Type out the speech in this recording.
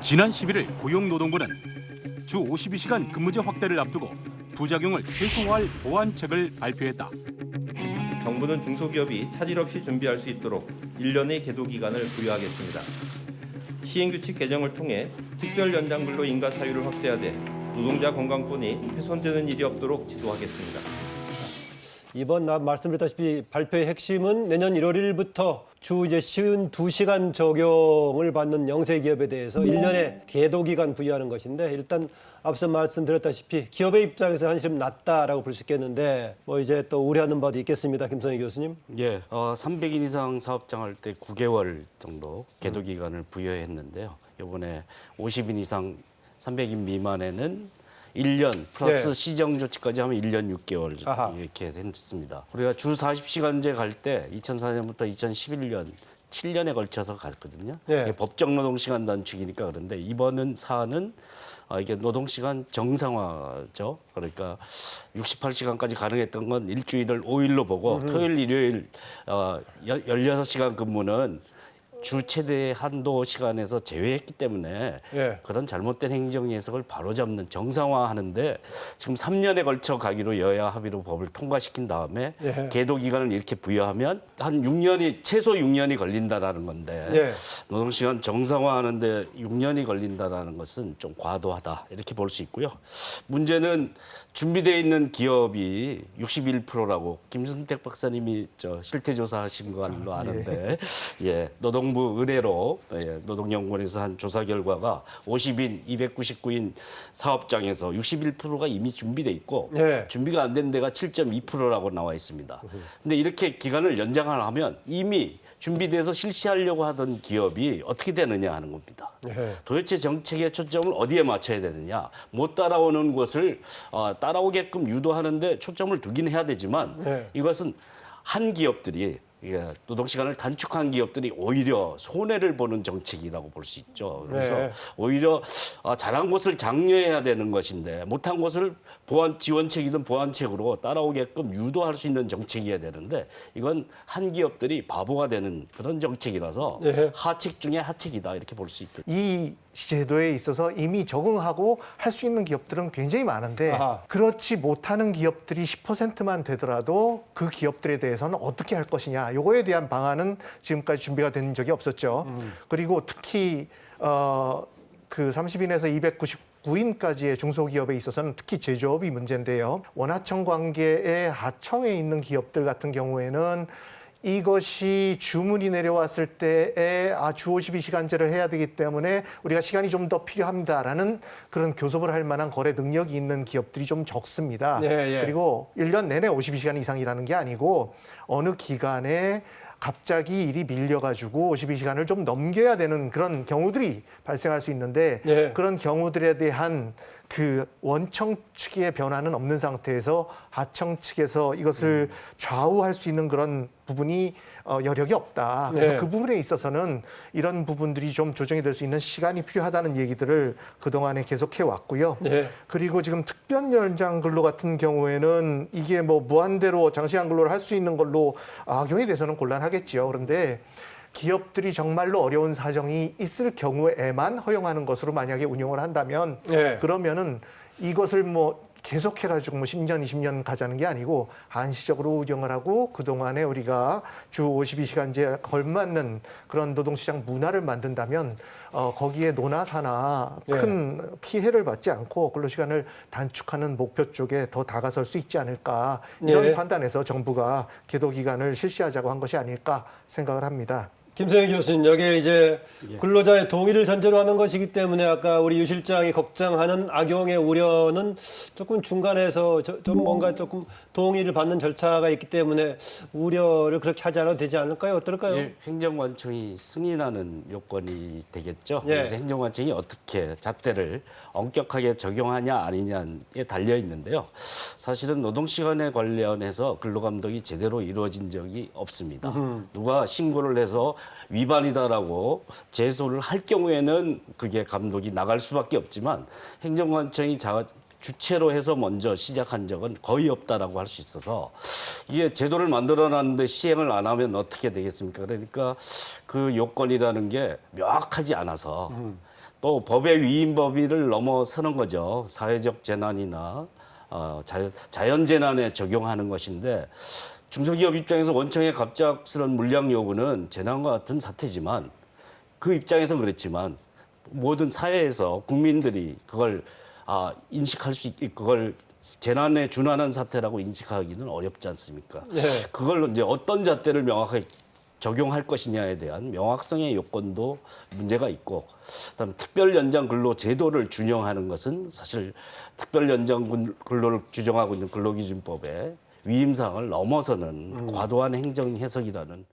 지난 11일 고용노동부는 주 52시간 근무제 확대를 앞두고 부작용을 최소화할 보완책을 발표했다. 정부는 중소기업이 차질 없이 준비할 수 있도록 1년의 계도 기간을 부여하겠습니다. 시행규칙 개정을 통해 특별 연장 근로 인가 사유를 확대하되 노동자 건강권이 훼손되는 일이 없도록 지도하겠습니다. 이번 말씀드렸다시피 발표의 핵심은 내년 1월 1일부터 주 이제 52시간 적용을 받는 영세 기업에 대해서 1년의 계도 기간 부여하는 것인데, 일단 앞서 말씀드렸다시피 기업의 입장에서 사실 좀 낮다라고 볼 수 있겠는데, 뭐 이제 또 우려하는 바도 있겠습니다. 김성희 교수님. 예, 300인 이상 사업장 할 때 9개월 정도 계도 기간을 부여했는데요. 이번에 50인 이상 300인 미만에는 1년 플러스 네. 시정 조치까지 하면 1년 6개월 아하. 이렇게 했습니다. 우리가 주 40시간제 갈 때 2004년부터 2011년 7년에 걸쳐서 갔거든요. 네. 이게 법정 노동시간 단축이니까. 그런데 이번 사안은 이게 노동시간 정상화죠. 그러니까 68시간까지 가능했던 건 일주일을 5일로 보고 토요일, 일요일 16시간 근무는 주 최대 한도 시간에서 제외했기 때문에 예. 그런 잘못된 행정 해석을 바로잡는 정상화하는데 지금 3년에 걸쳐 가기로 여야 합의로 법을 통과시킨 다음에 예. 계도 기간을 이렇게 부여하면 한 6년이 최소 6년이 걸린다라는 건데 예. 노동시간 정상화하는데 6년이 걸린다라는 것은 좀 과도하다 이렇게 볼 수 있고요. 문제는 준비되어 있는 기업이 61%라고 김순택 박사님이 실태조사하신 걸로 아는데 예, 노동부 의뢰로 노동연구원에서 한 조사 결과가 50인, 299인 사업장에서 61%가 이미 준비돼 있고 예. 준비가 안 된 데가 7.2%라고 나와 있습니다. 근데 이렇게 기간을 연장을 하면 이미 준비돼서 실시하려고 하던 기업이 어떻게 되느냐 하는 겁니다. 예. 도대체 정책의 초점을 어디에 맞춰야 되느냐. 못 따라오는 것을 따라오게끔 유도하는데 초점을 두긴 해야 되지만 네. 이것은 한 기업들이 노동시간을 단축한 기업들이 오히려 손해를 보는 정책이라고 볼 수 있죠. 그래서 네. 오히려 잘한 곳을 장려해야 되는 것인데 못한 곳을 지원책이든 보완책으로 따라오게끔 유도할 수 있는 정책이어야 되는데 이건 한 기업들이 바보가 되는 그런 정책이라서 네. 하책 중에 하책이다 이렇게 볼 수 있겠죠. 이 제도에 있어서 이미 적응하고 할 수 있는 기업들은 굉장히 많은데 아하. 그렇지 못하는 기업들이 10%만 되더라도 그 기업들에 대해서는 어떻게 할 것이냐, 요거에 대한 방안은 지금까지 준비가 된 적이 없었죠. 그리고 특히 그 30인에서 299인까지의 중소기업에 있어서는 특히 제조업이 문제인데요. 원하청 관계의 하청에 있는 기업들 같은 경우에는 이것이 주문이 내려왔을 때에 주 52시간제를 해야 되기 때문에 우리가 시간이 좀 더 필요합니다라는 그런 교섭을 할 만한 거래 능력이 있는 기업들이 좀 적습니다. 예. 그리고 1년 내내 52시간 이상이라는 게 아니고 어느 기간에 갑자기 일이 밀려가지고 52시간을 좀 넘겨야 되는 그런 경우들이 발생할 수 있는데 예. 그런 경우들에 대한 그 원청 측의 변화는 없는 상태에서 하청 측에서 이것을 좌우할 수 있는 그런 부분이 여력이 없다. 그래서 네. 그 부분에 있어서는 이런 부분들이 좀 조정이 될 수 있는 시간이 필요하다는 얘기들을 그동안에 계속해 왔고요. 네. 그리고 지금 특별 연장 근로 같은 경우에는 이게 뭐 무한대로 장시간 근로를 할 수 있는 걸로 악용이 돼서는 곤란하겠죠. 그런데 기업들이 정말로 어려운 사정이 있을 경우에만 허용하는 것으로 만약에 운영을 한다면 네. 그러면은 이것을 뭐 계속해가지고 뭐 10년, 20년 가자는 게 아니고 한시적으로 운영을 하고 그동안에 우리가 주 52시간제에 걸맞는 그런 노동시장 문화를 만든다면 거기에 노나사나 큰 피해를 받지 않고 근로시간을 단축하는 목표 쪽에 더 다가설 수 있지 않을까 이런 네. 판단에서 정부가 계도 기간을 실시하자고 한 것이 아닐까 생각을 합니다. 김성희 교수님, 여기에 이제 근로자의 동의를 전제로 하는 것이기 때문에 아까 우리 유 실장이 걱정하는 악용의 우려는 조금 중간에서 좀 뭔가 조금 동의를 받는 절차가 있기 때문에 우려를 그렇게 하지 않아도 되지 않을까요? 어떨까요? 예, 행정관청이 승인하는 요건이 되겠죠. 예. 그래서 행정관청이 어떻게 잣대를 엄격하게 적용하냐 아니냐에 달려 있는데요. 사실은 노동시간에 관련해서 근로감독이 제대로 이루어진 적이 없습니다. 누가 신고를 해서 위반이다라고 제소를 할 경우에는 그게 감독이 나갈 수밖에 없지만 행정관청이 주체로 해서 먼저 시작한 적은 거의 없다라고 할 수 있어서 이게 제도를 만들어놨는데 시행을 안 하면 어떻게 되겠습니까? 그러니까 그 요건이라는 게 명확하지 않아서 또 법의 위임 범위를 넘어서는 거죠. 사회적 재난이나 자연 재난에 적용하는 것인데 중소기업 입장에서 원청의 갑작스런 물량 요구는 재난과 같은 사태지만 그 입장에서 그렇지만 모든 사회에서 국민들이 그걸 인식할 수 있게 그걸 재난에 준하는 사태라고 인식하기는 어렵지 않습니까? 네. 그걸 이제 어떤 잣대를 명확하게 적용할 것이냐에 대한 명확성의 요건도 문제가 있고, 그다음 특별 연장 근로 제도를 준용하는 것은 사실 특별 연장 근로를 규정하고 있는 근로기준법의 위임사항을 넘어서는 과도한 행정 해석이라는.